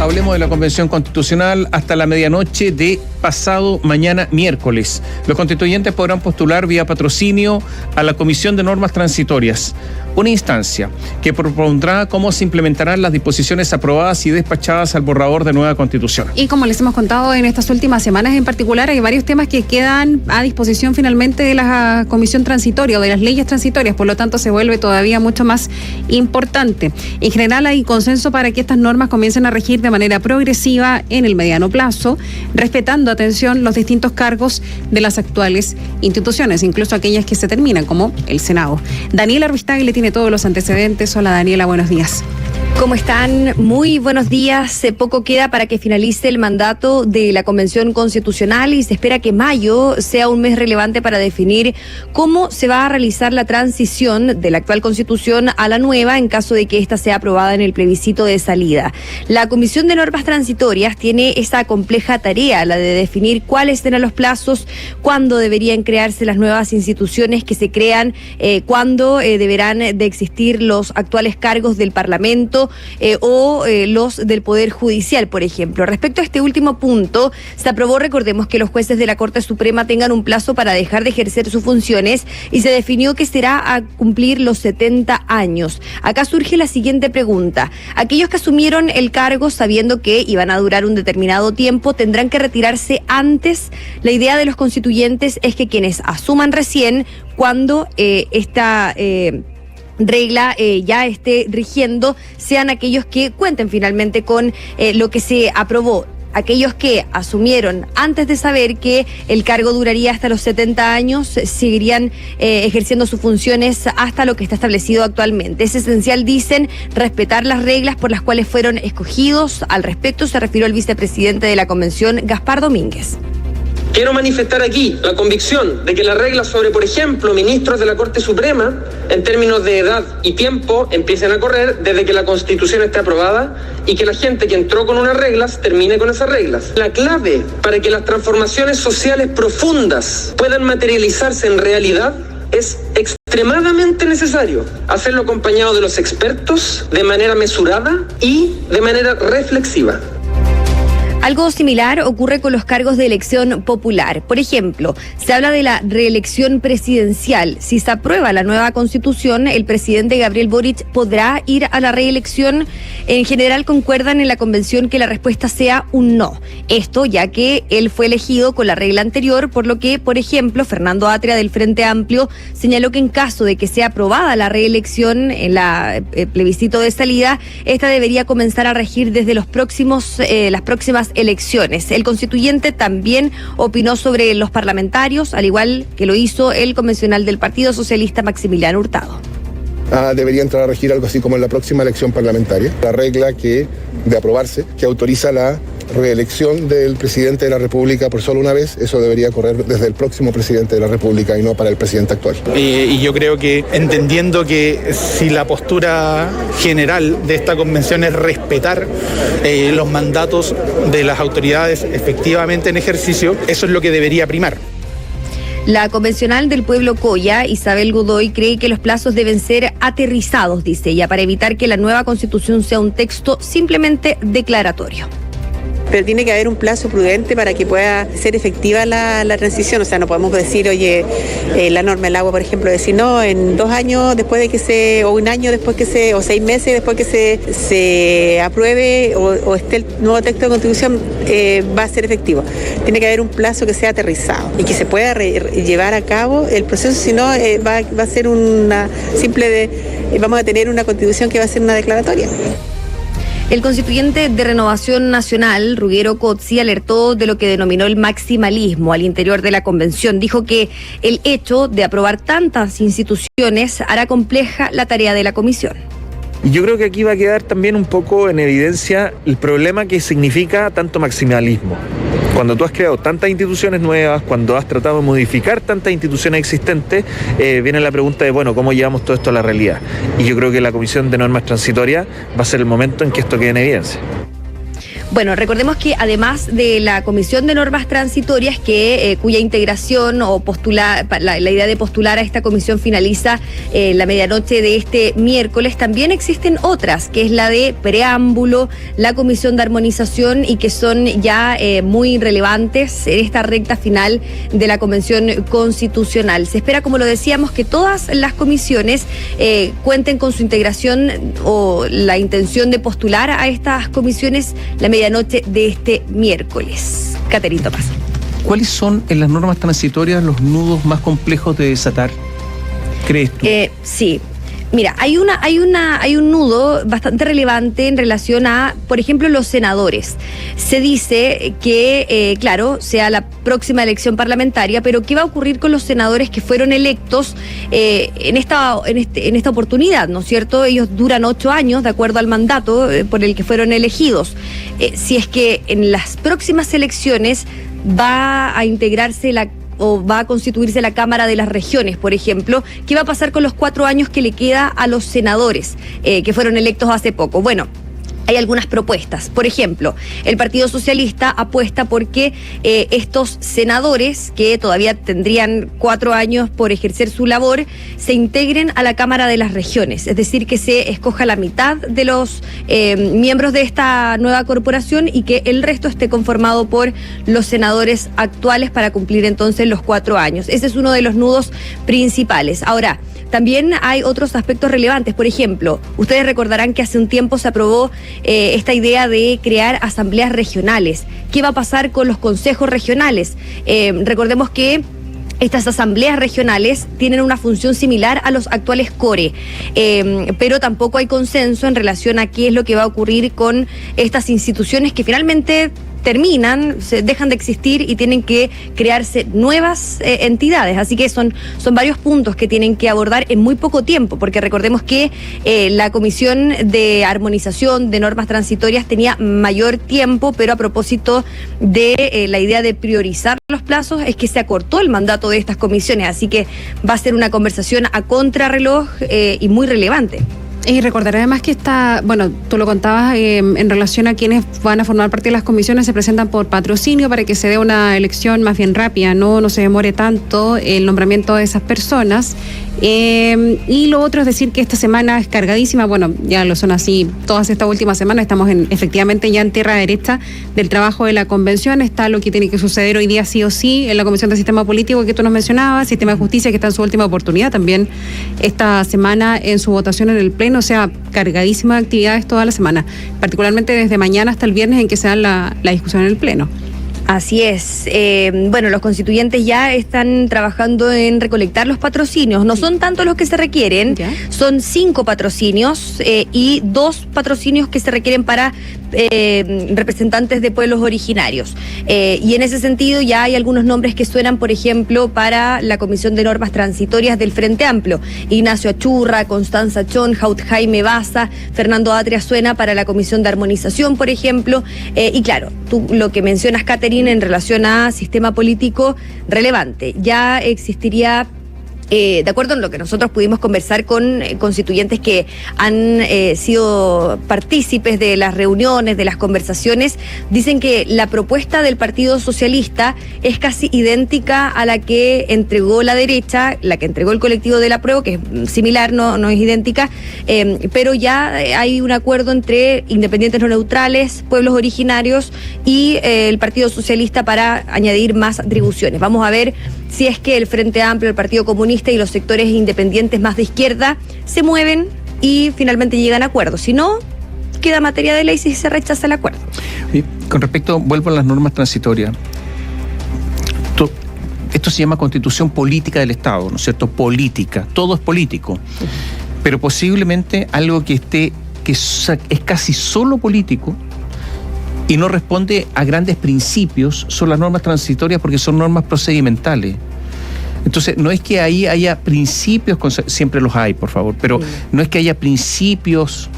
hablemos de la Convención Constitucional hasta la medianoche de pasado mañana miércoles. Los constituyentes podrán postular vía patrocinio a la Comisión de Normas Transitorias, una instancia que propondrá cómo se implementarán las disposiciones aprobadas y despachadas al borrador de nueva Constitución. Y como les hemos contado en estas últimas semanas en particular, hay varios temas que quedan a disposición finalmente de la Comisión Transitoria o de las leyes transitorias, por lo tanto se vuelve todavía mucho más importante. En general hay consenso para que estas normas comiencen a regir de manera progresiva en el mediano plazo, respetando, atención, los distintos cargos de las actuales instituciones, incluso aquellas que se terminan, como el Senado. Daniela Ruistagui le tiene todos los antecedentes. Hola Daniela, buenos días. ¿Cómo están? Muy buenos días. Poco queda para que finalice el mandato de la Convención Constitucional y se espera que mayo sea un mes relevante para definir cómo se va a realizar la transición de la actual Constitución a la nueva en caso de que ésta sea aprobada en el plebiscito de salida. La Comisión de Normas Transitorias tiene esa compleja tarea, la de definir cuáles serán los plazos, cuándo deberían crearse las nuevas instituciones que se crean, cuándo deberán de existir los actuales cargos del Parlamento, o los del Poder Judicial, por ejemplo. Respecto a este último punto, se aprobó, recordemos, que los jueces de la Corte Suprema tengan un plazo para dejar de ejercer sus funciones y se definió que será a cumplir los 70 años. Acá surge la siguiente pregunta. Aquellos que asumieron el cargo sabiendo que iban a durar un determinado tiempo, ¿tendrán que retirarse antes? La idea de los constituyentes es que quienes asuman recién, cuando esta regla ya esté rigiendo, sean aquellos que cuenten finalmente con lo que se aprobó. Aquellos que asumieron antes de saber que el cargo duraría hasta los 70 años seguirían ejerciendo sus funciones hasta lo que está establecido actualmente. Es esencial, dicen, respetar las reglas por las cuales fueron escogidos. Al respecto se refirió el vicepresidente de la Convención, Gaspar Domínguez. Quiero manifestar aquí la convicción de que las reglas sobre, por ejemplo, ministros de la Corte Suprema, en términos de edad y tiempo, empiecen a correr desde que la Constitución esté aprobada y que la gente que entró con unas reglas termine con esas reglas. La clave para que las transformaciones sociales profundas puedan materializarse en realidad es extremadamente necesario hacerlo acompañado de los expertos, de manera mesurada y de manera reflexiva. Algo similar ocurre con los cargos de elección popular. Por ejemplo, se habla de la reelección presidencial. Si se aprueba la nueva Constitución, el presidente Gabriel Boric podrá ir a la reelección. En general concuerdan en la Convención que la respuesta sea un no. Esto ya que él fue elegido con la regla anterior, por lo que, por ejemplo, Fernando Atria del Frente Amplio señaló que en caso de que sea aprobada la reelección en la plebiscito de salida, esta debería comenzar a regir desde las próximas elecciones. El constituyente también opinó sobre los parlamentarios, al igual que lo hizo el convencional del Partido Socialista, Maximiliano Hurtado. Debería entrar a regir algo así como en la próxima elección parlamentaria. La regla de aprobarse, que autoriza la reelección del presidente de la República por solo una vez, eso debería correr desde el próximo presidente de la República y no para el presidente actual. Y yo creo que, entendiendo que si la postura general de esta convención es respetar los mandatos de las autoridades efectivamente en ejercicio, eso es lo que debería primar. La convencional del pueblo Coya, Isabel Godoy, cree que los plazos deben ser aterrizados, dice ella, para evitar que la nueva Constitución sea un texto simplemente declaratorio. Pero tiene que haber un plazo prudente para que pueda ser efectiva la transición. O sea, no podemos decir, oye, la norma del agua, por ejemplo, decir, no, en 2 años después de que o 1 año después que o 6 meses después que se apruebe o esté el nuevo texto de Constitución, va a ser efectivo. Tiene que haber un plazo que sea aterrizado y que se pueda llevar a cabo el proceso, si no va a ser vamos a tener una Constitución que va a ser una declaratoria. El constituyente de Renovación Nacional, Ruggero Cozzi, alertó de lo que denominó el maximalismo al interior de la convención. Dijo que el hecho de aprobar tantas instituciones hará compleja la tarea de la comisión. Y yo creo que aquí va a quedar también un poco en evidencia el problema que significa tanto maximalismo. Cuando tú has creado tantas instituciones nuevas, cuando has tratado de modificar tantas instituciones existentes, viene la pregunta de, bueno, ¿cómo llevamos todo esto a la realidad? Y yo creo que la Comisión de Normas Transitorias va a ser el momento en que esto quede en evidencia. Bueno, recordemos que además de la Comisión de Normas Transitorias, cuya integración o la idea de postular a esta comisión finaliza la medianoche de este miércoles, también existen otras, que es la de preámbulo, la Comisión de Armonización, y que son ya muy relevantes en esta recta final de la Convención Constitucional. Se espera, como lo decíamos, que todas las comisiones cuenten con su integración o la intención de postular a estas comisiones la medianoche de este miércoles. Caterina Tomás. ¿Cuáles son en las normas transitorias los nudos más complejos de desatar, crees tú? Sí. Mira, hay un nudo bastante relevante en relación a, por ejemplo, los senadores. Se dice que, claro, sea la próxima elección parlamentaria, pero ¿qué va a ocurrir con los senadores que fueron electos en esta oportunidad, ¿no es cierto? Ellos duran 8 años, de acuerdo al mandato por el que fueron elegidos. Si es que en las próximas elecciones va a integrarse o va a constituirse la Cámara de las Regiones, por ejemplo, ¿qué va a pasar con los 4 años que le queda a los senadores que fueron electos hace poco? Bueno, hay algunas propuestas. Por ejemplo, el Partido Socialista apuesta porque estos senadores, que todavía tendrían 4 años por ejercer su labor, se integren a la Cámara de las Regiones. Es decir, que se escoja la mitad de los miembros de esta nueva corporación y que el resto esté conformado por los senadores actuales para cumplir entonces los 4 años. Ese es uno de los nudos principales. Ahora, también hay otros aspectos relevantes. Por ejemplo, ustedes recordarán que hace un tiempo se aprobó esta idea de crear asambleas regionales. ¿Qué va a pasar con los consejos regionales? Recordemos que estas asambleas regionales tienen una función similar a los actuales CORE, pero tampoco hay consenso en relación a qué es lo que va a ocurrir con estas instituciones que finalmente terminan, dejan de existir y tienen que crearse nuevas entidades. Así que son varios puntos que tienen que abordar en muy poco tiempo, porque recordemos que la Comisión de Armonización de Normas Transitorias tenía mayor tiempo, pero a propósito de la idea de priorizar los plazos, es que se acortó el mandato de estas comisiones. Así que va a ser una conversación a contrarreloj y muy relevante. Y recordar además que tú lo contabas en relación a quienes van a formar parte de las comisiones, se presentan por patrocinio para que se dé una elección más bien rápida, no se demore tanto el nombramiento de esas personas. Y lo otro es decir que esta semana es cargadísima, ya lo son así todas estas últimas semanas, estamos efectivamente ya en tierra derecha del trabajo de la convención. Está lo que tiene que suceder hoy día sí o sí en la Comisión de Sistema Político que tú nos mencionabas, Sistema de Justicia, que está en su última oportunidad también esta semana en su votación en el Pleno. O sea, cargadísimas actividades toda la semana, particularmente desde mañana hasta el viernes en que se da la discusión en el Pleno. Así es. Los constituyentes ya están trabajando en recolectar los patrocinios. No son tantos los que se requieren, son 5 patrocinios y 2 patrocinios que se requieren para representantes de pueblos originarios. Y en ese sentido ya hay algunos nombres que suenan, por ejemplo, para la Comisión de Normas Transitorias del Frente Amplio. Ignacio Achurra, Constanza Chonhaut, Jaime Baza, Fernando Atria suena para la Comisión de Armonización, por ejemplo. Y claro, tú lo que mencionas, Caterina, en relación a sistema político relevante. Ya existiría, de acuerdo en lo que nosotros pudimos conversar con constituyentes que han sido partícipes de las reuniones, de las conversaciones, dicen que la propuesta del Partido Socialista es casi idéntica a la que entregó la derecha, la que entregó el colectivo del Apruebo, que es similar, no es idéntica, pero ya hay un acuerdo entre independientes no neutrales, pueblos originarios y el Partido Socialista para añadir más atribuciones. Vamos a ver si es que el Frente Amplio, el Partido Comunista y los sectores independientes más de izquierda se mueven y finalmente llegan a acuerdos. Si no, queda materia de ley si se rechaza el acuerdo. Y con respecto, vuelvo a las normas transitorias. Esto se llama Constitución Política del Estado, ¿no es cierto? Política, todo es político. Pero posiblemente algo que es casi solo político y no responde a grandes principios son las normas transitorias, porque son normas procedimentales. Entonces, no es que ahí haya principios, siempre los hay, por favor, pero no es que haya principios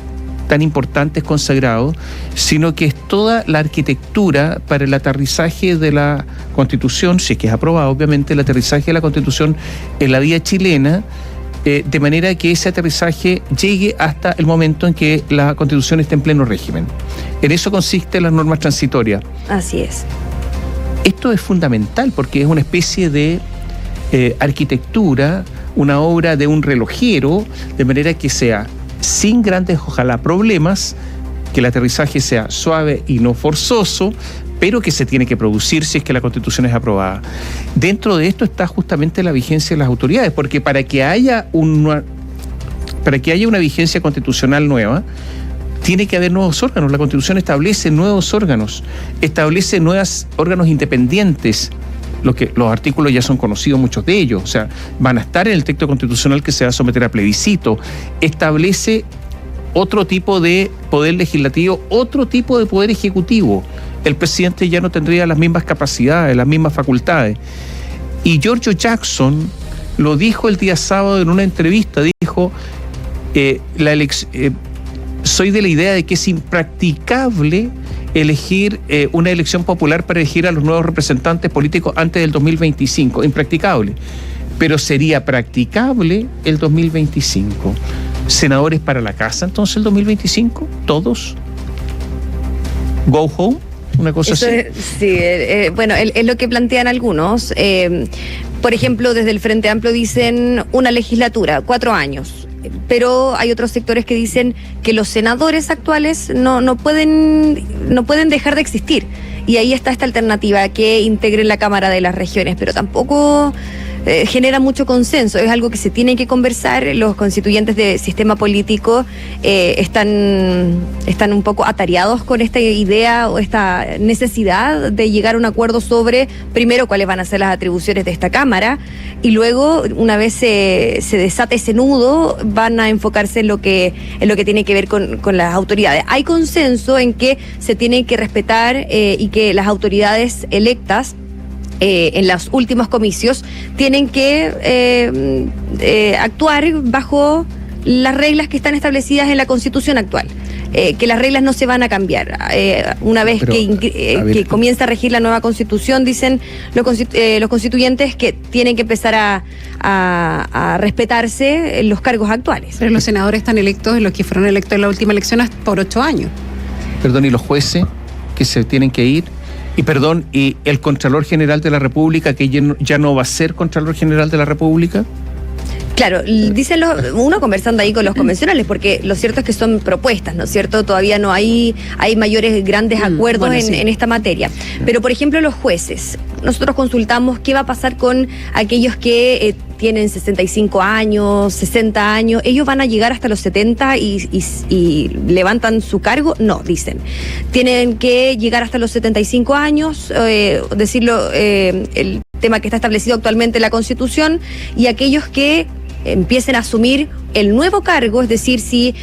tan importantes consagrados, sino que es toda la arquitectura para el aterrizaje de la Constitución, si es que es aprobado, obviamente, el aterrizaje de la Constitución en la vida chilena, de manera que ese aterrizaje llegue hasta el momento en que la Constitución esté en pleno régimen. En eso consisten las normas transitorias. Así es. Esto es fundamental porque es una especie de arquitectura, una obra de un relojero, de manera que sea sin grandes, ojalá, problemas, que el aterrizaje sea suave y no forzoso, pero que se tiene que producir si es que la Constitución es aprobada. Dentro de esto está justamente la vigencia de las autoridades, porque para que haya una vigencia constitucional nueva, tiene que haber nuevos órganos. La Constitución establece nuevos órganos, establece nuevos órganos independientes. Los artículos ya son conocidos, muchos de ellos, o sea, van a estar en el texto constitucional que se va a someter a plebiscito. Establece otro tipo de poder legislativo, otro tipo de poder ejecutivo. El presidente ya no tendría las mismas capacidades, las mismas facultades. Y Giorgio Jackson lo dijo el día sábado en una entrevista, dijo, soy de la idea de que es impracticable elegir una elección popular para elegir a los nuevos representantes políticos antes del 2025, impracticable. Pero sería practicable el 2025. ¿Senadores para la casa entonces el 2025? ¿Todos? ¿Go home? Una cosa eso así. Bueno, es lo que plantean algunos. Por ejemplo, desde el Frente Amplio dicen una legislatura, 4 años. Pero hay otros sectores que dicen que los senadores actuales no pueden dejar de existir. Y ahí está esta alternativa, que integren la Cámara de las Regiones, pero tampoco genera mucho consenso. Es algo que se tiene que conversar. Los constituyentes de sistema político están un poco atareados con esta idea o esta necesidad de llegar a un acuerdo sobre, primero, cuáles van a ser las atribuciones de esta Cámara, y luego, una vez se desate ese nudo, van a enfocarse en lo que tiene que ver con las autoridades. Hay consenso en que se tiene que respetar y que las autoridades electas en los últimos comicios tienen que actuar bajo las reglas que están establecidas en la Constitución actual. Que las reglas no se van a cambiar. Una vez que comienza a regir la nueva Constitución, dicen los constituyentes que tienen que empezar a respetarse los cargos actuales. Pero los senadores están electos, los que fueron electos en la última elección, por 8 años. Perdón, ¿y los jueces que se tienen que ir? Y el Contralor General de la República, que ya no va a ser Contralor General de la República. Claro, dicen uno conversando ahí con los convencionales, porque lo cierto es que son propuestas, ¿no es cierto? Todavía no hay grandes acuerdos en esta materia. Pero, por ejemplo, los jueces, nosotros consultamos qué va a pasar con aquellos que tienen 65 años, 60 años, ¿ellos van a llegar hasta los 70 y levantan su cargo? No, dicen. Tienen que llegar hasta los 75 años, decirlo, el tema que está establecido actualmente en la Constitución, y aquellos que empiecen a asumir el nuevo cargo, es decir, si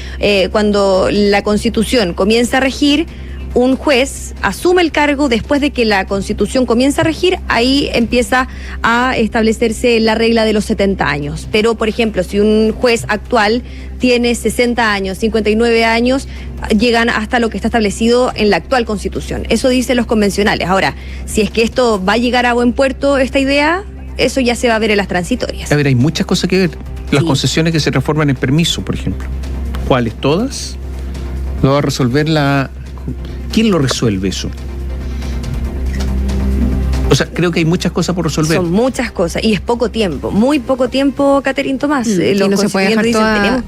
cuando la Constitución comienza a regir, un juez asume el cargo después de que la Constitución comienza a regir, ahí empieza a establecerse la regla de los 70 años. Pero, por ejemplo, si un juez actual tiene 60 años, 59 años, llegan hasta lo que está establecido en la actual Constitución. Eso dicen los convencionales. Ahora, si es que esto va a llegar a buen puerto, esta idea, eso ya se va a ver en las transitorias. A ver, hay muchas cosas que ver. Las concesiones que se transforman en permiso, por ejemplo. ¿Cuáles? ¿Todas? ¿Lo va a resolver ¿Quién lo resuelve eso? O sea, creo que hay muchas cosas por resolver. Son muchas cosas, y es poco tiempo, muy poco tiempo, Catherine Tomás. Los no se puede dejar toda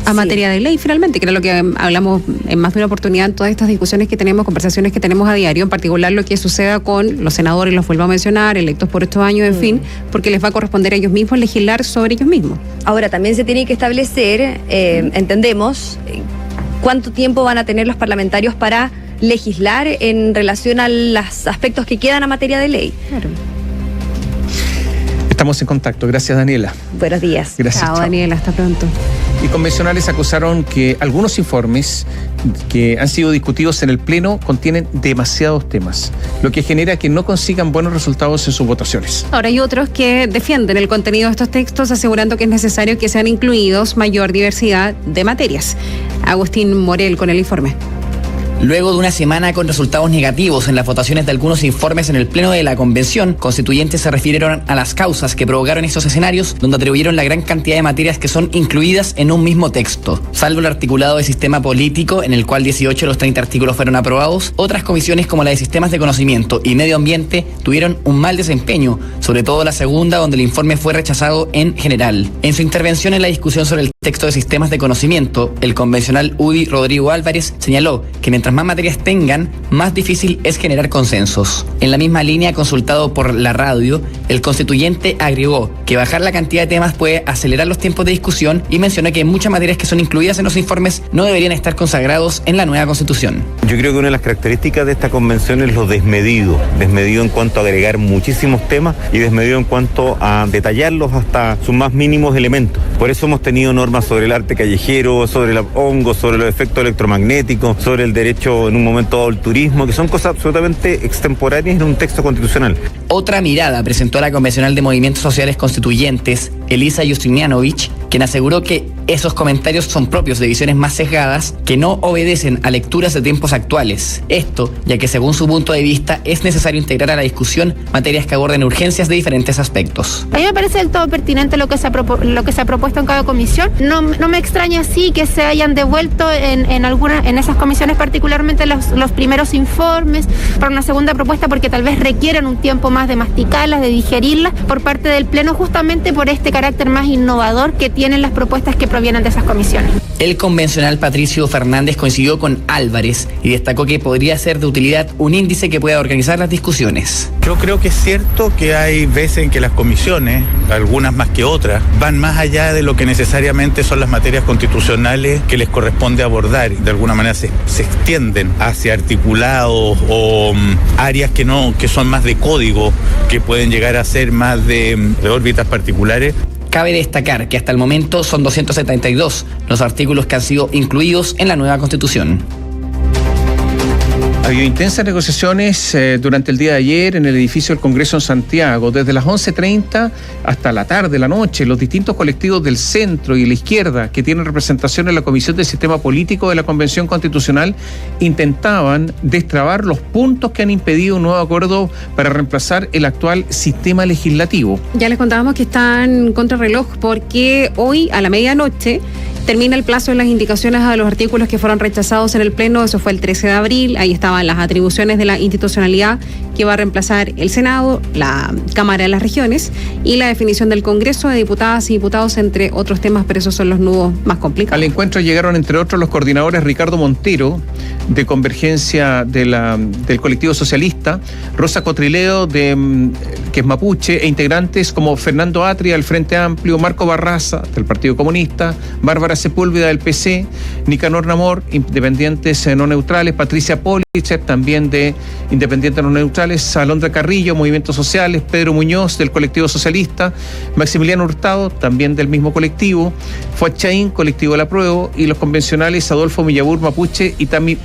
a materia de ley, finalmente, que era lo que hablamos en más de una oportunidad en todas estas discusiones que tenemos, conversaciones que tenemos a diario, en particular lo que suceda con los senadores, los vuelvo a mencionar, electos por estos años, en fin, porque les va a corresponder a ellos mismos legislar sobre ellos mismos. Ahora, también se tiene que establecer, entendemos, cuánto tiempo van a tener los parlamentarios para legislar en relación a los aspectos que quedan a materia de ley. Claro. Estamos en contacto. Gracias, Daniela. Buenos días. Gracias. Chao, Daniela. Hasta pronto. Y convencionales acusaron que algunos informes que han sido discutidos en el Pleno contienen demasiados temas, lo que genera que no consigan buenos resultados en sus votaciones. Ahora hay otros que defienden el contenido de estos textos, asegurando que es necesario que sean incluidos mayor diversidad de materias. Agustín Morel con el informe. Luego de una semana con resultados negativos en las votaciones de algunos informes en el Pleno de la Convención, constituyentes se refirieron a las causas que provocaron estos escenarios, donde atribuyeron la gran cantidad de materias que son incluidas en un mismo texto. Salvo el articulado de sistema político, en el cual 18 de los 30 artículos fueron aprobados, otras comisiones como la de sistemas de conocimiento y medio ambiente tuvieron un mal desempeño, sobre todo la segunda, donde el informe fue rechazado en general. En su intervención en la discusión sobre el texto de sistemas de conocimiento, el convencional UDI Rodrigo Álvarez señaló que mientras más materias tengan, más difícil es generar consensos. En la misma línea, consultado por la radio, el constituyente agregó que bajar la cantidad de temas puede acelerar los tiempos de discusión y mencionó que muchas materias que son incluidas en los informes no deberían estar consagrados en la nueva Constitución. Yo creo que una de las características de esta convención es lo desmedido en cuanto a agregar muchísimos temas y desmedido en cuanto a detallarlos hasta sus más mínimos elementos. Por eso hemos tenido normas sobre el arte callejero, sobre el hongo, sobre los efectos electromagnéticos, sobre el derecho en un momento dado al turismo, que son cosas absolutamente extemporáneas en un texto constitucional. Otra mirada presentó a la convencional de Movimientos Sociales Constituyentes, Elisa Justinianovich, quien aseguró que esos comentarios son propios de visiones más sesgadas que no obedecen a lecturas de tiempos actuales. Esto, ya que según su punto de vista es necesario integrar a la discusión materias que aborden urgencias de diferentes aspectos. A mí me parece del todo pertinente lo que se ha propuesto en cada comisión. No me extraña así que se hayan devuelto en esas comisiones, particularmente los primeros informes, para una segunda propuesta, porque tal vez requieran un tiempo más de masticarlas, de digerirlas por parte del Pleno, justamente por este carácter más innovador que tienen las propuestas que provienen de esas comisiones. El convencional Patricio Fernández coincidió con Álvarez y destacó que podría ser de utilidad un índice que pueda organizar las discusiones. Yo creo que es cierto que hay veces en que las comisiones, algunas más que otras, van más allá de lo que necesariamente son las materias constitucionales que les corresponde abordar. De alguna manera se extienden hacia articulados o áreas que son más de código, que pueden llegar a ser más de órbitas particulares. Cabe destacar que hasta el momento son 272 los artículos que han sido incluidos en la nueva Constitución. Ha habido intensas negociaciones durante el día de ayer en el edificio del Congreso en Santiago. Desde las 11:30 hasta la tarde, la noche, los distintos colectivos del centro y la izquierda que tienen representación en la Comisión del Sistema Político de la Convención Constitucional intentaban destrabar los puntos que han impedido un nuevo acuerdo para reemplazar el actual sistema legislativo. Ya les contábamos que están contrarreloj porque hoy a la medianoche termina el plazo de las indicaciones a los artículos que fueron rechazados en el Pleno. Eso fue el 13 de abril. Ahí estaban las atribuciones de la institucionalidad que va a reemplazar el Senado, la Cámara de las Regiones y la definición del Congreso de Diputadas y Diputados, entre otros temas, pero esos son los nudos más complicados. Al encuentro llegaron, entre otros, los coordinadores Ricardo Montero, de Convergencia del Colectivo Socialista, Rosa Cotrileo, que es mapuche, e integrantes como Fernando Atria, del Frente Amplio, Marco Barraza, del Partido Comunista, Bárbara Sepúlveda, del PC, Nicanor Namor, Independientes No Neutrales, Patricia Politzer, también de Independientes No Neutrales, Alondra Carrillo, Movimientos Sociales, Pedro Muñoz, del Colectivo Socialista, Maximiliano Hurtado, también del mismo colectivo, Fuad Chaín, Colectivo La Prueba, y los convencionales Adolfo Millabur, mapuche, y Tami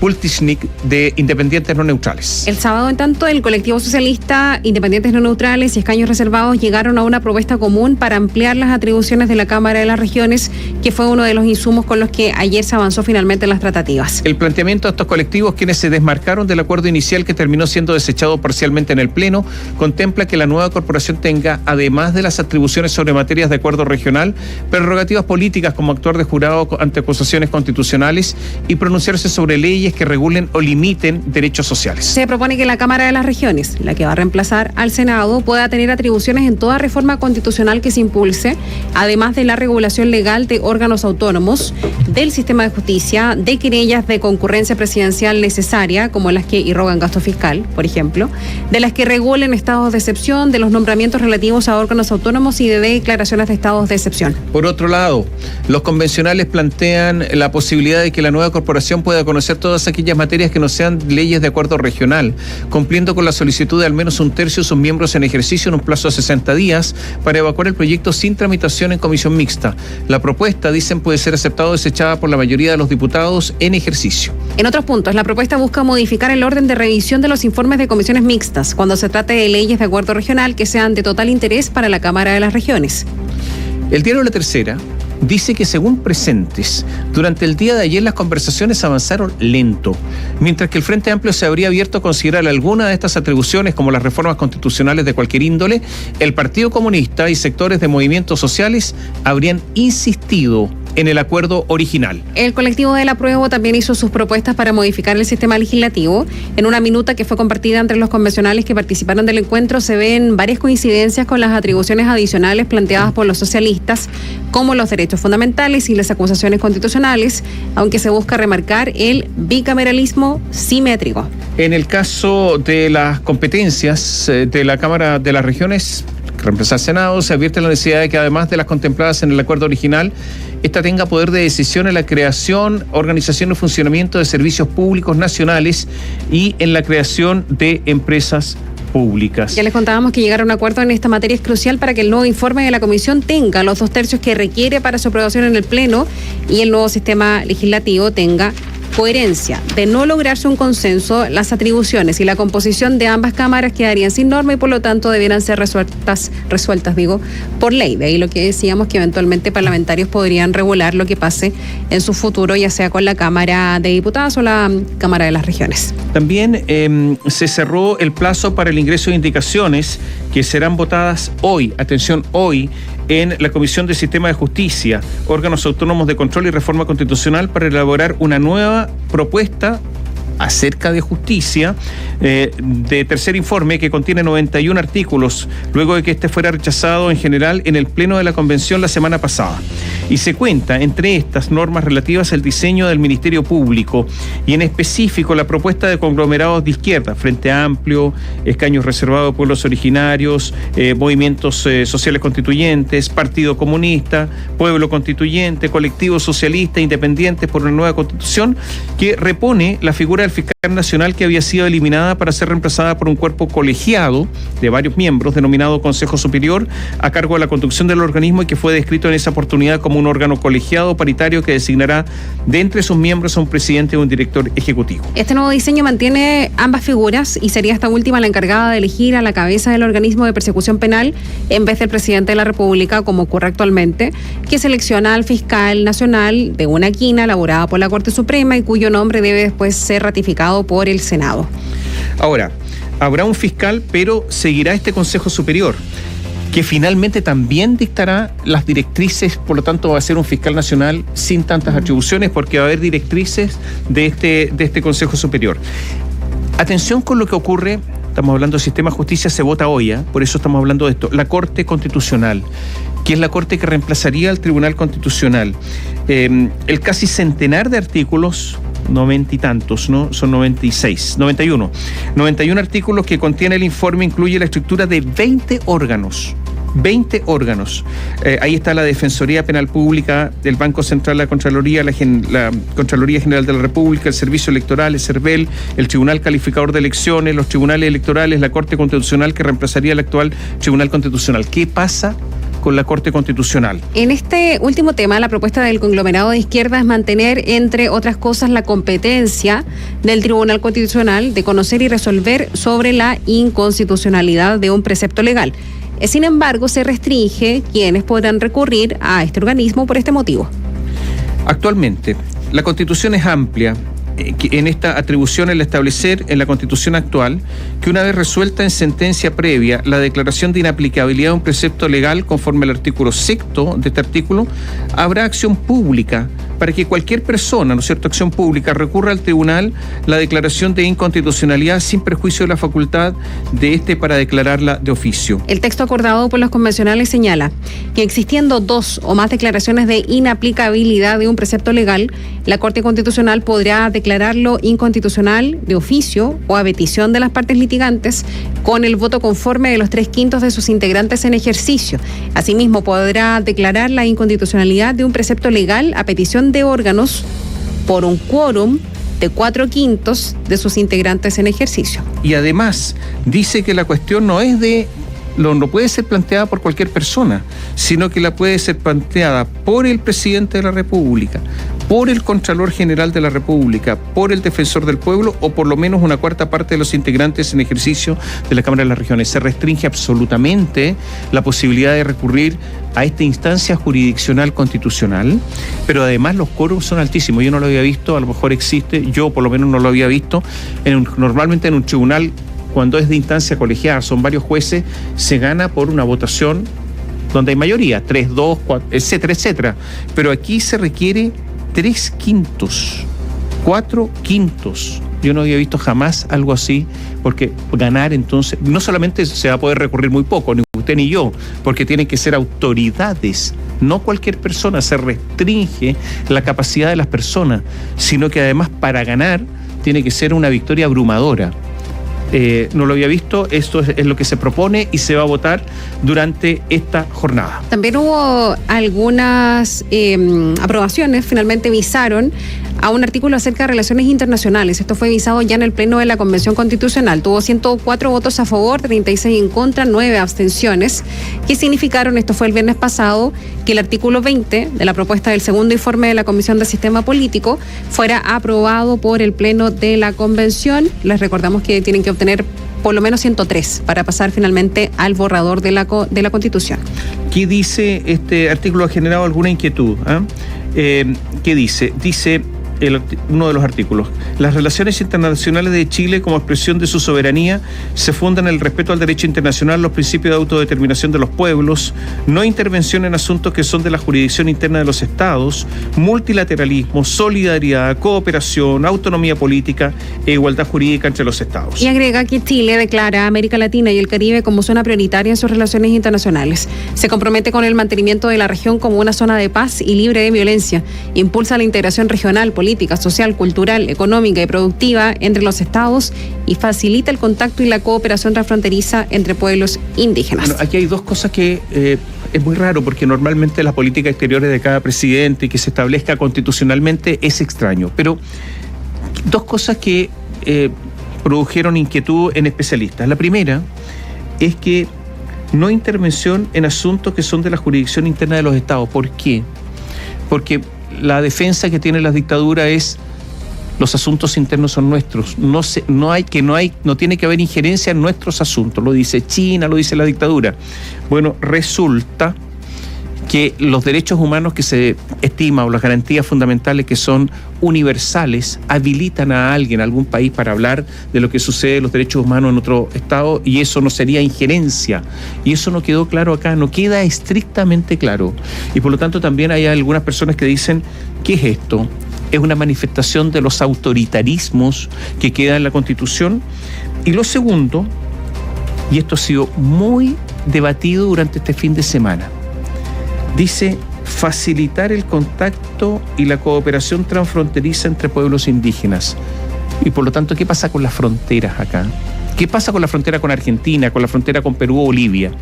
Pultichnik, de Independientes No Neutrales. El sábado, en tanto, el Colectivo Socialista, Independientes No Neutrales y Escaños Reservados llegaron a una propuesta común para ampliar las atribuciones de la Cámara de las Regiones, que fue uno de los insumos con los que ayer se avanzó finalmente en las tratativas. El planteamiento de estos colectivos, quienes se desmarcaron del acuerdo inicial que terminó siendo desechado parcialmente en el Pleno, contempla que la nueva corporación tenga, además de las atribuciones sobre materias de acuerdo regional, prerrogativas políticas como actuar de jurado ante acusaciones constitucionales y pronunciarse sobre leyes que regulen o limiten derechos sociales. Se propone que la Cámara de las Regiones, la que va a reemplazar al Senado, pueda tener atribuciones en toda reforma constitucional que se impulse, además de la regulación legal de órganos autónomos, del sistema de justicia, de querellas de concurrencia presidencial necesaria, como las que irrogan gasto fiscal, por ejemplo, de las que regulen estados de excepción, de los nombramientos relativos a órganos autónomos y de declaraciones de estados de excepción. Por otro lado, los convencionales plantean la posibilidad de que la nueva corporación pueda conocer todas aquellas materias que no sean leyes de acuerdo regional, cumpliendo con la solicitud de al menos un tercio de sus miembros en ejercicio en un plazo de 60 días para evacuar el proyecto sin tramitación en comisión mixta. La propuesta, dicen, puede ser aceptada o desechada por la mayoría de los diputados en ejercicio. En otros puntos, la propuesta busca modificar el orden de revisión de los informes de comisiones mixtas cuando se trate de leyes de acuerdo regional que sean de total interés para la Cámara de las Regiones. El diario La Tercera dice que según presentes, durante el día de ayer las conversaciones avanzaron lento, mientras que el Frente Amplio se habría abierto a considerar alguna de estas atribuciones como las reformas constitucionales de cualquier índole. El Partido Comunista y sectores de movimientos sociales habrían insistido en el acuerdo original. El colectivo del Apruebo también hizo sus propuestas para modificar el sistema legislativo. En una minuta que fue compartida entre los convencionales que participaron del encuentro se ven varias coincidencias con las atribuciones adicionales planteadas por los socialistas, como los derechos fundamentales y las acusaciones constitucionales, aunque se busca remarcar el bicameralismo simétrico. En el caso de las competencias de la Cámara de las Regiones, que reemplaza al Senado, se advierte la necesidad de que además de las contempladas en el acuerdo original, esta tenga poder de decisión en la creación, organización y funcionamiento de servicios públicos nacionales y en la creación de empresas públicas. Ya les contábamos que llegar a un acuerdo en esta materia es crucial para que el nuevo informe de la Comisión tenga los 2/3 que requiere para su aprobación en el Pleno y el nuevo sistema legislativo tenga coherencia. De no lograrse un consenso, las atribuciones y la composición de ambas cámaras quedarían sin norma y por lo tanto debieran ser resueltas por ley. De ahí lo que decíamos, que eventualmente parlamentarios podrían regular lo que pase en su futuro, ya sea con la Cámara de Diputados o la Cámara de las Regiones. También se cerró el plazo para el ingreso de indicaciones que serán votadas hoy, atención, hoy, en la Comisión de Sistema de Justicia, órganos autónomos de control y reforma constitucional, para elaborar una nueva propuesta acerca de justicia, de tercer informe que contiene 91 artículos, luego de que este fuera rechazado en general en el Pleno de la Convención la semana pasada. Y se cuenta entre estas normas relativas al diseño del Ministerio Público y en específico la propuesta de conglomerados de izquierda, Frente Amplio, escaños reservados a pueblos originarios, movimientos sociales constituyentes, Partido Comunista, Pueblo Constituyente, colectivos socialistas independientes por una nueva constitución que repone la figura del fiscal nacional que había sido eliminada para ser reemplazada por un cuerpo colegiado de varios miembros denominado Consejo Superior a cargo de la conducción del organismo y que fue descrito en esa oportunidad como un órgano colegiado paritario que designará de entre sus miembros a un presidente y un director ejecutivo. Este nuevo diseño mantiene ambas figuras y sería esta última la encargada de elegir a la cabeza del organismo de persecución penal en vez del presidente de la República, como ocurre actualmente, que selecciona al fiscal nacional de una quina elaborada por la Corte Suprema y cuyo nombre debe después ser ratificado por el Senado. Ahora, habrá un fiscal, pero seguirá este Consejo Superior, que finalmente también dictará las directrices, por lo tanto va a ser un fiscal nacional sin tantas atribuciones, porque va a haber directrices de este Consejo Superior. Atención con lo que ocurre, estamos hablando del sistema de justicia, se vota hoy, por eso estamos hablando de esto, la Corte Constitucional, que es la Corte que reemplazaría al Tribunal Constitucional. El casi centenar de artículos, 90 y tantos, ¿no? Son 91 artículos que contiene el informe, incluye la estructura de 20 órganos. Ahí está la Defensoría Penal Pública, el Banco Central, la Contraloría, la Contraloría General de la República, el Servicio Electoral, el CERVEL, el Tribunal Calificador de Elecciones, los tribunales electorales, la Corte Constitucional que reemplazaría al actual Tribunal Constitucional. ¿Qué pasa con la Corte Constitucional? En este último tema, la propuesta del conglomerado de izquierda es mantener, entre otras cosas, la competencia del Tribunal Constitucional de conocer y resolver sobre la inconstitucionalidad de un precepto legal. Sin embargo, se restringe quienes podrán recurrir a este organismo por este motivo. Actualmente, la Constitución es amplia en esta atribución el establecer en la Constitución actual que una vez resuelta en sentencia previa la declaración de inaplicabilidad de un precepto legal conforme al artículo 6º de este artículo, habrá acción pública para que cualquier persona, ¿no es cierto?, acción pública, recurra al tribunal la declaración de inconstitucionalidad sin perjuicio de la facultad de este para declararla de oficio. El texto acordado por los convencionales señala que existiendo 2 o más declaraciones de inaplicabilidad de un precepto legal, la Corte Constitucional podrá declararlo inconstitucional de oficio o a petición de las partes litigantes con el voto conforme de los 3/5 de sus integrantes en ejercicio. Asimismo, podrá declarar la inconstitucionalidad de un precepto legal a petición de órganos por un quórum de 4/5 de sus integrantes en ejercicio. Y además dice que la cuestión no puede ser planteada por cualquier persona, sino que la puede ser planteada por el presidente de la República, por el Contralor General de la República, por el Defensor del Pueblo o por lo menos una cuarta parte de los integrantes en ejercicio de la Cámara de las Regiones. Se restringe absolutamente la posibilidad de recurrir a esta instancia jurisdiccional constitucional, pero además los quórums son altísimos. Yo no lo había visto, a lo mejor existe, yo por lo menos no lo había visto. Normalmente en un tribunal, cuando es de instancia colegiada, son varios jueces, se gana por una votación donde hay mayoría, 3-2, 4, etcétera, etcétera. Pero aquí se requiere 3/5, 4/5. Yo no había visto jamás algo así, porque ganar entonces, no solamente se va a poder recurrir muy poco, ni usted ni yo, porque tienen que ser autoridades, no cualquier persona. Se restringe la capacidad de las personas, sino que además para ganar tiene que ser una victoria abrumadora. No lo había visto, esto es lo que se propone y se va a votar durante esta jornada. También hubo algunas aprobaciones, finalmente visaron a un artículo acerca de relaciones internacionales. Esto fue visado ya en el Pleno de la Convención Constitucional. Tuvo 104 votos a favor, 36 en contra, 9 abstenciones. ¿Qué significaron? Esto fue el viernes pasado, que el artículo 20 de la propuesta del segundo informe de la Comisión de Sistema Político fuera aprobado por el Pleno de la Convención. Les recordamos que tienen que obtener por lo menos 103 para pasar finalmente al borrador de la Constitución. ¿Qué dice este artículo? ¿Ha generado alguna inquietud? ¿Qué dice? Dice uno de los artículos: las relaciones internacionales de Chile como expresión de su soberanía se fundan en el respeto al derecho internacional, los principios de autodeterminación de los pueblos, no intervención en asuntos que son de la jurisdicción interna de los estados, multilateralismo, solidaridad, cooperación, autonomía política e igualdad jurídica entre los estados. Y agrega que Chile declara a América Latina y el Caribe como zona prioritaria en sus relaciones internacionales. Se compromete con el mantenimiento de la región como una zona de paz y libre de violencia. Impulsa la integración regional, política, social, cultural, económica y productiva entre los estados y facilita el contacto y la cooperación transfronteriza entre pueblos indígenas. Bueno, aquí hay dos cosas que es muy raro, porque normalmente la política exterior es de cada presidente y que se establezca constitucionalmente es extraño, pero dos cosas que produjeron inquietud en especialistas. La primera es que no intervención en asuntos que son de la jurisdicción interna de los estados. ¿Por qué? Porque la defensa que tiene la dictadura es: los asuntos internos son nuestros, no tiene que haber injerencia en nuestros asuntos. Lo dice China, lo dice la dictadura. Bueno, resulta que los derechos humanos que se estima, o las garantías fundamentales que son universales, habilitan a alguien, a algún país, para hablar de lo que sucede en los derechos humanos en otro estado, y eso no sería injerencia. Y eso no quedó claro acá, no queda estrictamente claro. Y por lo tanto también hay algunas personas que dicen: ¿qué es esto? ¿Es una manifestación de los autoritarismos que queda en la Constitución? Y lo segundo, y esto ha sido muy debatido durante este fin de semana, dice: facilitar el contacto y la cooperación transfronteriza entre pueblos indígenas. Y por lo tanto, ¿qué pasa con las fronteras acá? ¿Qué pasa con la frontera con Argentina, con la frontera con Perú o Bolivia?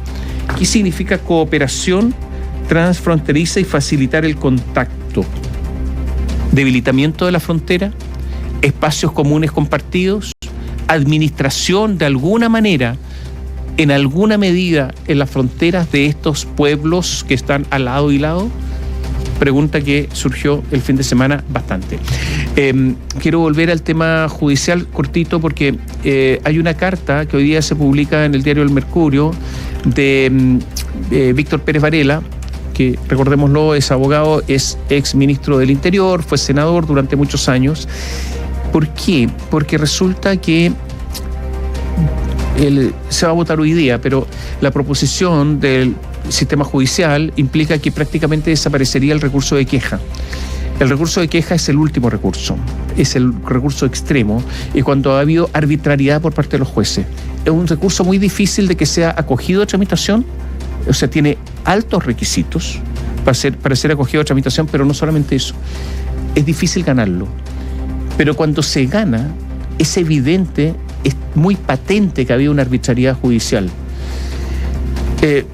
¿Qué significa cooperación transfronteriza y facilitar el contacto? Debilitamiento de la frontera, espacios comunes compartidos, administración de alguna manera, en alguna medida, en las fronteras de estos pueblos que están al lado y lado. Pregunta que surgió el fin de semana bastante. Quiero volver al tema judicial cortito, porque hay una carta que hoy día se publica en el diario El Mercurio de Víctor Pérez Varela, que, recordémoslo, es abogado, es ex ministro del Interior, fue senador durante muchos años. ¿Por qué? Porque resulta que se va a votar hoy día, pero la proposición del sistema judicial implica que prácticamente desaparecería el recurso de queja. El recurso de queja es el último recurso, es el recurso extremo, y cuando ha habido arbitrariedad por parte de los jueces. Es un recurso muy difícil de que sea acogido a tramitación, o sea, tiene altos requisitos para ser acogido a tramitación, pero no solamente eso, es difícil ganarlo. Pero cuando se gana, es evidente, es muy patente que había una arbitrariedad judicial.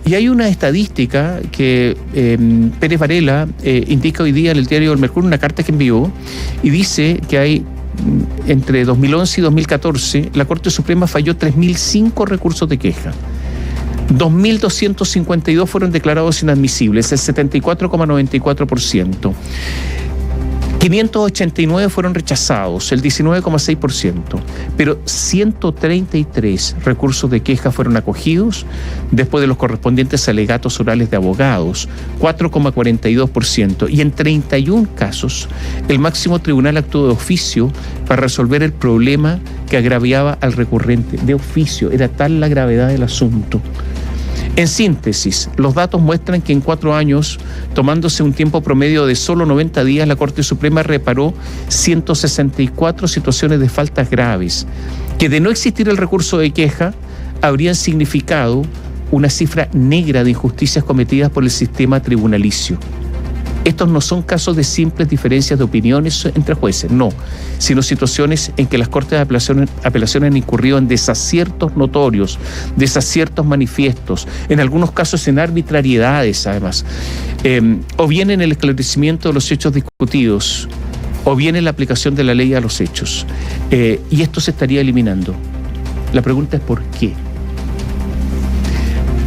Y hay una estadística que Pérez Varela indica hoy día en el diario El Mercurio, una carta que envió, y dice que hay entre 2011 y 2014, la Corte Suprema falló 3.005 recursos de queja. 2.252 fueron declarados inadmisibles, el 74,94%. 589 fueron rechazados, el 19,6%, pero 133 recursos de queja fueron acogidos después de los correspondientes alegatos orales de abogados, 4,42%, y en 31 casos el máximo tribunal actuó de oficio para resolver el problema que agraviaba al recurrente. De oficio, era tal la gravedad del asunto. En síntesis, los datos muestran que en 4 años, tomándose un tiempo promedio de solo 90 días, la Corte Suprema reparó 164 situaciones de faltas graves, que de no existir el recurso de queja, habrían significado una cifra negra de injusticias cometidas por el sistema tribunalicio. Estos no son casos de simples diferencias de opiniones entre jueces, no, sino situaciones en que las Cortes de apelación han incurrido en desaciertos notorios, desaciertos manifiestos, en algunos casos en arbitrariedades además, o bien en el esclarecimiento de los hechos discutidos, o bien en la aplicación de la ley a los hechos. Y esto se estaría eliminando. La pregunta es ¿por qué?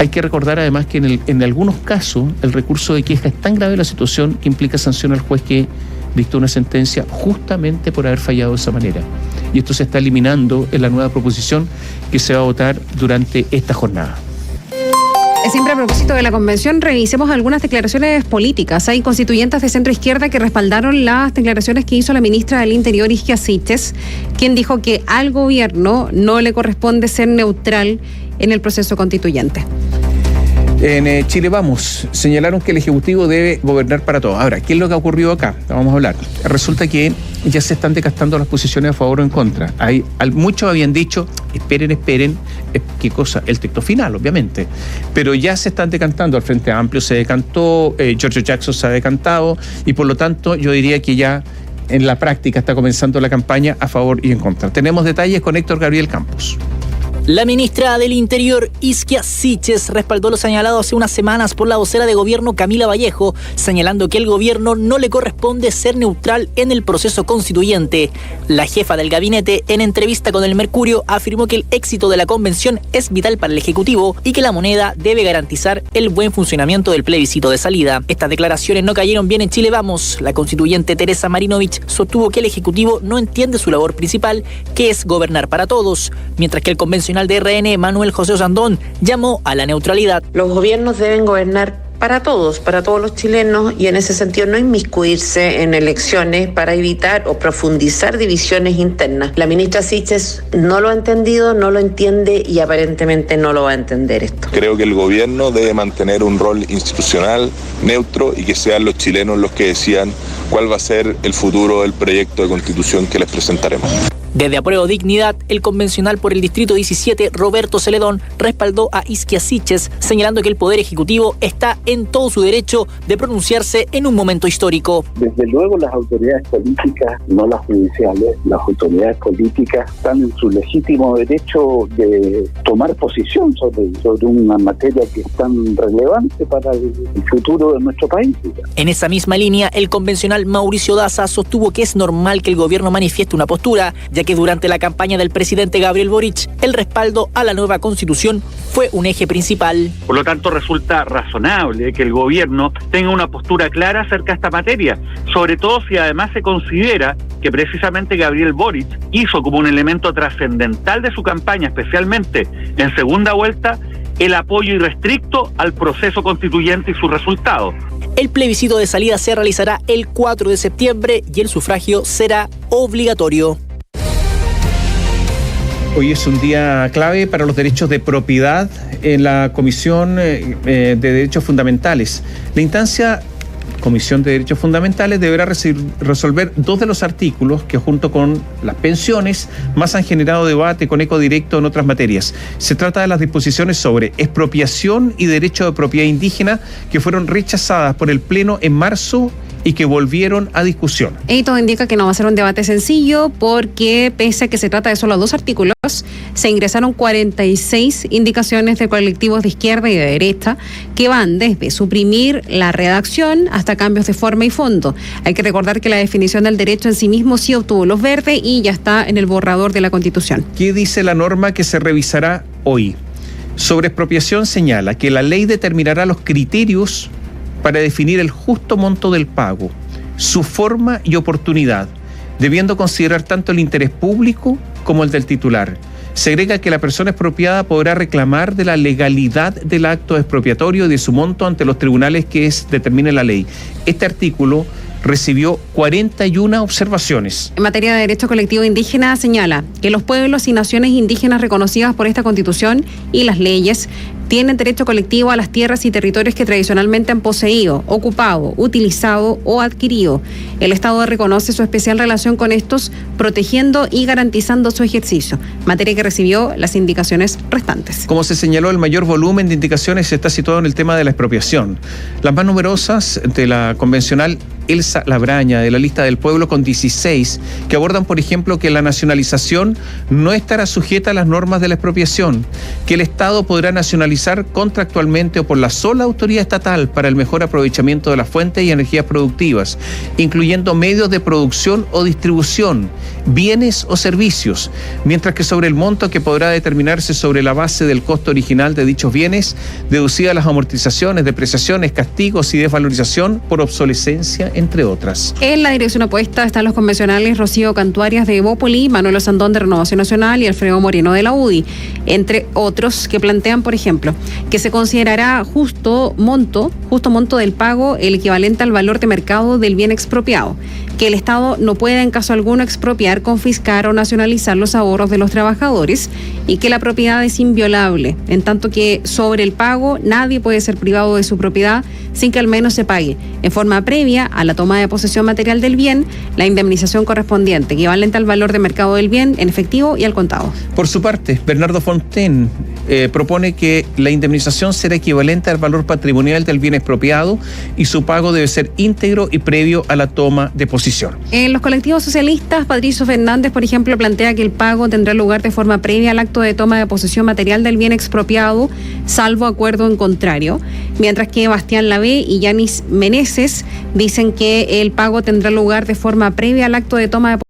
Hay que recordar además que en algunos casos el recurso de queja es tan grave la situación que implica sanción al juez que dictó una sentencia justamente por haber fallado de esa manera. Y esto se está eliminando en la nueva proposición que se va a votar durante esta jornada. Siempre a propósito de la convención, revisemos algunas declaraciones políticas. Hay constituyentes de centro izquierda que respaldaron las declaraciones que hizo la ministra del Interior, Isquia Siches, quien dijo que al gobierno no le corresponde ser neutral en el proceso constituyente. En Chile Vamos, señalaron que el Ejecutivo debe gobernar para todos. Ahora, ¿qué es lo que ha ocurrido acá? Vamos a hablar. Resulta que ya se están decantando las posiciones a favor o en contra. Muchos habían dicho, esperen, ¿qué cosa? El texto final, obviamente. Pero ya se están decantando. Al Frente Amplio se decantó, Giorgio Jackson se ha decantado, y por lo tanto yo diría que ya en la práctica está comenzando la campaña a favor y en contra. Tenemos detalles con Héctor Gabriel Campos. La ministra del Interior, Isquia Siches, respaldó lo señalado hace unas semanas por la vocera de gobierno Camila Vallejo, señalando que el gobierno no le corresponde ser neutral en el proceso constituyente. La jefa del gabinete, en entrevista con El Mercurio, afirmó que el éxito de la convención es vital para el Ejecutivo y que la moneda debe garantizar el buen funcionamiento del plebiscito de salida. Estas declaraciones no cayeron bien en Chile Vamos. La constituyente Teresa Marinovich sostuvo que el Ejecutivo no entiende su labor principal, que es gobernar para todos, mientras que el convencional de RN, Manuel José Osandón, llamó a la neutralidad. Los gobiernos deben gobernar para todos los chilenos, y en ese sentido no inmiscuirse en elecciones para evitar o profundizar divisiones internas. La ministra Siches no lo ha entendido, no lo entiende y aparentemente no lo va a entender esto. Creo que el gobierno debe mantener un rol institucional neutro y que sean los chilenos los que decidan cuál va a ser el futuro del proyecto de constitución que les presentaremos. Desde Apruebo Dignidad, el convencional por el Distrito 17, Roberto Celedón, respaldó a Isquia Siches, señalando que el Poder Ejecutivo está en todo su derecho de pronunciarse en un momento histórico. Desde luego las autoridades políticas, no las judiciales, las autoridades políticas están en su legítimo derecho de tomar posición sobre una materia que es tan relevante para el futuro de nuestro país. En esa misma línea, el convencional Mauricio Daza sostuvo que es normal que el gobierno manifieste una postura, ya que durante la campaña del presidente Gabriel Boric, el respaldo a la nueva constitución fue un eje principal. Por lo tanto, resulta razonable que el gobierno tenga una postura clara acerca de esta materia, sobre todo si además se considera que precisamente Gabriel Boric hizo como un elemento trascendental de su campaña, especialmente en segunda vuelta, el apoyo irrestricto al proceso constituyente y sus resultados. El plebiscito de salida se realizará el 4 de septiembre y el sufragio será obligatorio. Hoy es un día clave para los derechos de propiedad en la Comisión de Derechos Fundamentales. La instancia Comisión de Derechos Fundamentales deberá resolver 2 de los artículos que, junto con las pensiones, más han generado debate con eco directo en otras materias. Se trata de las disposiciones sobre expropiación y derecho de propiedad indígena, que fueron rechazadas por el Pleno en marzo y que volvieron a discusión. Y todo indica que no va a ser un debate sencillo, porque pese a que se trata de solo 2 artículos, se ingresaron 46 indicaciones de colectivos de izquierda y de derecha que van desde suprimir la redacción hasta cambios de forma y fondo. Hay que recordar que la definición del derecho en sí mismo sí obtuvo luz verde y ya está en el borrador de la Constitución. ¿Qué dice la norma que se revisará hoy? Sobre expropiación señala que la ley determinará los criterios para definir el justo monto del pago, su forma y oportunidad, debiendo considerar tanto el interés público como el del titular. Se agrega que la persona expropiada podrá reclamar de la legalidad del acto expropiatorio y de su monto ante los tribunales que determine la ley. Este artículo recibió 41 observaciones. En materia de derecho colectivo indígena, señala que los pueblos y naciones indígenas reconocidas por esta Constitución y las leyes tienen derecho colectivo a las tierras y territorios que tradicionalmente han poseído, ocupado, utilizado o adquirido. El Estado reconoce su especial relación con estos, protegiendo y garantizando su ejercicio, materia que recibió las indicaciones restantes. Como se señaló, el mayor volumen de indicaciones está situado en el tema de la expropiación. Las más numerosas de la convencional Elsa Labraña, de la lista del pueblo, con 16, que abordan, por ejemplo, que la nacionalización no estará sujeta a las normas de la expropiación, que el Estado podrá nacionalizar contractualmente o por la sola autoridad estatal para el mejor aprovechamiento de las fuentes y energías productivas, incluyendo medios de producción o distribución, bienes o servicios, mientras que sobre el monto que podrá determinarse sobre la base del costo original de dichos bienes, deducidas las amortizaciones, depreciaciones, castigos y desvalorización por obsolescencia, entre otras. En la dirección opuesta están los convencionales Rocío Cantuarias de Evópoli, Manuel Sandón de Renovación Nacional y Alfredo Moreno de la UDI, entre otros, que plantean, por ejemplo, que se considerará justo monto del pago el equivalente al valor de mercado del bien expropiado, que el Estado no puede en caso alguno expropiar, confiscar o nacionalizar los ahorros de los trabajadores y que la propiedad es inviolable, en tanto que sobre el pago nadie puede ser privado de su propiedad sin que al menos se pague en forma previa a la toma de posesión material del bien la indemnización correspondiente, equivalente al valor de mercado del bien en efectivo y al contado. Por su parte, Bernardo Fontaine propone que la indemnización será equivalente al valor patrimonial del bien expropiado y su pago debe ser íntegro y previo a la toma de posesión. En los colectivos socialistas, Patricio Fernández, por ejemplo, plantea que el pago tendrá lugar de forma previa al acto de toma de posesión material del bien expropiado, salvo acuerdo en contrario, mientras que Bastián Lavé y Yanis Meneses dicen que el pago tendrá lugar de forma previa al acto de toma de